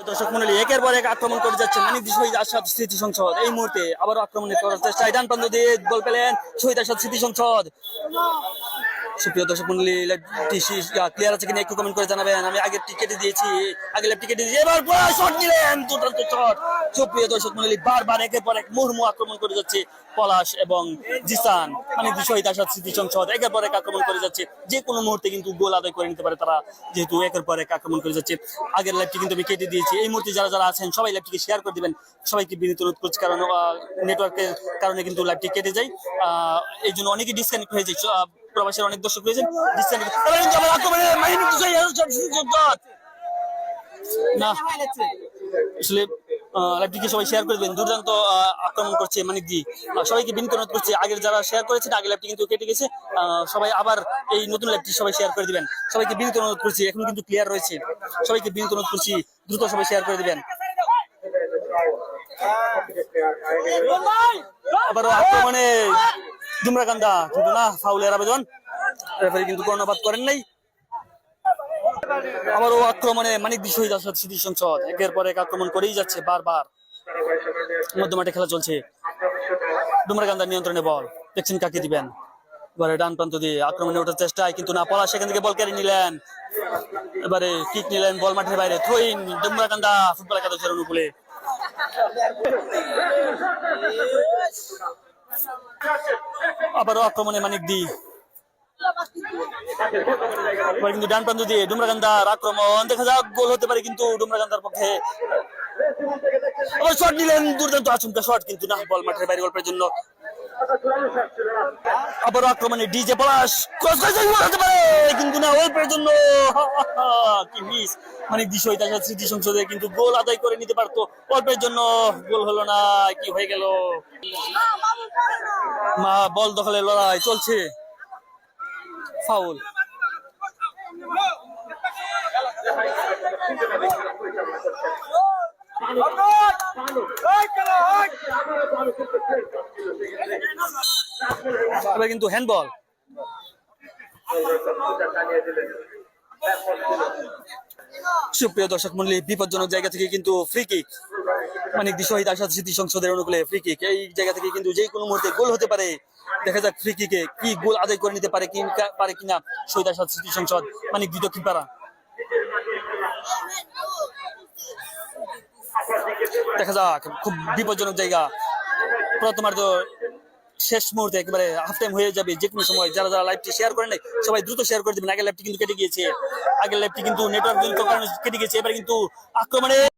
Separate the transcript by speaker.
Speaker 1: দর্শক মন্ডলী একের পর এক আক্রমণ করে যাচ্ছে মানিক শহীদ আসাদ স্মৃতি সংসদ। এই মুহূর্তে আবারও আক্রমণ করার চেষ্টা, ডান প্রান্ত দিয়ে গোল পেলেন শহীদ আসাদ স্মৃতি সংসদ। সুপ্রিয় দর্শক মন্ডলী, ক্লিয়ার আছে কিনা একটু কমেন্ট করে জানাবেন। আমি আগের টিকেটে দিয়েছি, আগে লেফট টিকেটে দিয়েছি, এবার শট নিলেন, দুর্দান্ত শট। সুপ্রিয় দর্শক মন্ডলী, বারবার একের পর এক মুহুর্মুহু আক্রমণ করে যাচ্ছে পলাশ এবং জিসান। মানিক শহীদ আসাদ স্মৃতি সংসদ একের পর এক আক্রমণ করে যাচ্ছে, যে কোনো মুহূর্তে কিন্তু গোল আদায় করে নিতে পারে তারা, যেহেতু একের পর এক আক্রমণ করে যাচ্ছে। আগের লাইভটি কিন্তু আমি কেটে দিয়েছি। এই মুহূর্তে যারা যারা আছেন সবাই লাইভটিকে শেয়ার করে দিবেন, সবাইকে বিনীত অনুরোধ করছি, কারণ নেটওয়ার্কের কারণে কিন্তু লাইভটি কেটে যায়, এই জন্য অনেকে ডিসকানেক্ট হয়ে যায়। প্রবাসের অনেক দর্শক রয়েছেন ডিসকানেক্ট। না আসলে লাইভটিকে সবাই শেয়ার করে দিবেন। দুর্দান্ত আক্রমণ করছে মানিক জি, সবাইকে বিনীত অনুরোধ করছি। আগের যারা শেয়ার করেছেন, আগের লাইভটি কিন্তু কেটে গেছে, সবাই আবার এই নতুন লাইভটি সবাই শেয়ার করে দিবেন। সবাইকে বিনীত অনুরোধ করছি, এখন কিন্তু ক্লিয়ার রয়েছে, সবাইকে বিনীত অনুরোধ করছি দ্রুত সবাই শেয়ার করে দিবেন। আবারও আক্রমণে ডুমরাকান্দা, কিন্তু না, ফাউলের আবেদন, রেফারি কিন্তু কর্ণপাত করেন নাই। আবারও আক্রমণে মানিক শহীদ আসাদ স্মৃতি সংসদ একের পর এক আক্রমণ করেই যাচ্ছে বারবার। মধ্যমাঠে খেলা চলছে, ডুমরাকান্দার নিয়ন্ত্রণে বল, দেখছেন কাকে দিবেন। এবারে ডান প্রান্ত দিয়ে আক্রমণে ওঠার চেষ্টায়, কিন্তু না, পলাশ সেখান থেকে বল কেড়ে নিলেন, এবারে কিক নিলেন, বল মাঠের বাইরে, থ্রোইন ডুমরাকান্দা ফুটবল একাদশের অনুকূলে। আবারও আক্রমণে মানিক দি, কিন্তু ডান প্রান্ত দিয়ে ডুমরাকান্দার আক্রমণ, দেখা যাক গোল হতে পারে কিন্তু ডুমরাকান্দার পক্ষে। আবার শট নিলেন, দুর্দান্ত আচমকা শট, কিন্তু না, বল মাঠের বাইরে, গল্পের জন্য। আবারও আক্রমণে ডিজে পলাশ, ক্রস হতে পারে, কিন্তু না, অল্পের জন্য কি মিস। মানিক শহীদ আসাদ স্মৃতি সংসদে কিন্তু গোল আদায় করে নিতে পারতো, অল্পের জন্য গোল হলো না। কি হয়ে গেল? বল দখলে লড়াই চলছে, ফাউল। এবার কিন্তু হ্যান্ডবল। সুপ্রিয় দর্শক মন্ডলী, বিপজ্জনক জায়গা থেকে কিন্তু ফ্রি কিক, মানিক শহীদ আসাদ স্মৃতি সংসদের অনুকূলে ফ্রি কিক। এই জায়গা থেকে কিন্তু যে কোনো মুহূর্তে গোল হতে পারে, দেখা যাক ফ্রি কিকে কি গোল আদায় করে নিতে পারে কিনা শহীদ আসাদ স্মৃতি সংসদ, মানিক দক্ষিণ পাড়া। দেখা যাক, খুব বিপজ্জনক জায়গা, প্রথমার্ধ শেষ মুহূর্তে একেবারে হাফ টাইম হয়ে যাবে যে কোনো সময়। যারা যারা লাইভটি শেয়ার করেন নাই সবাই দ্রুত শেয়ার করে দিবেন। আগের লাইভটি কিন্তু কেটে গিয়েছে, আগের লাইভটি কিন্তু নেটওয়ার্ক জনিত কারণে কেটে গিয়েছে। এবার কিন্তু আক্রমণে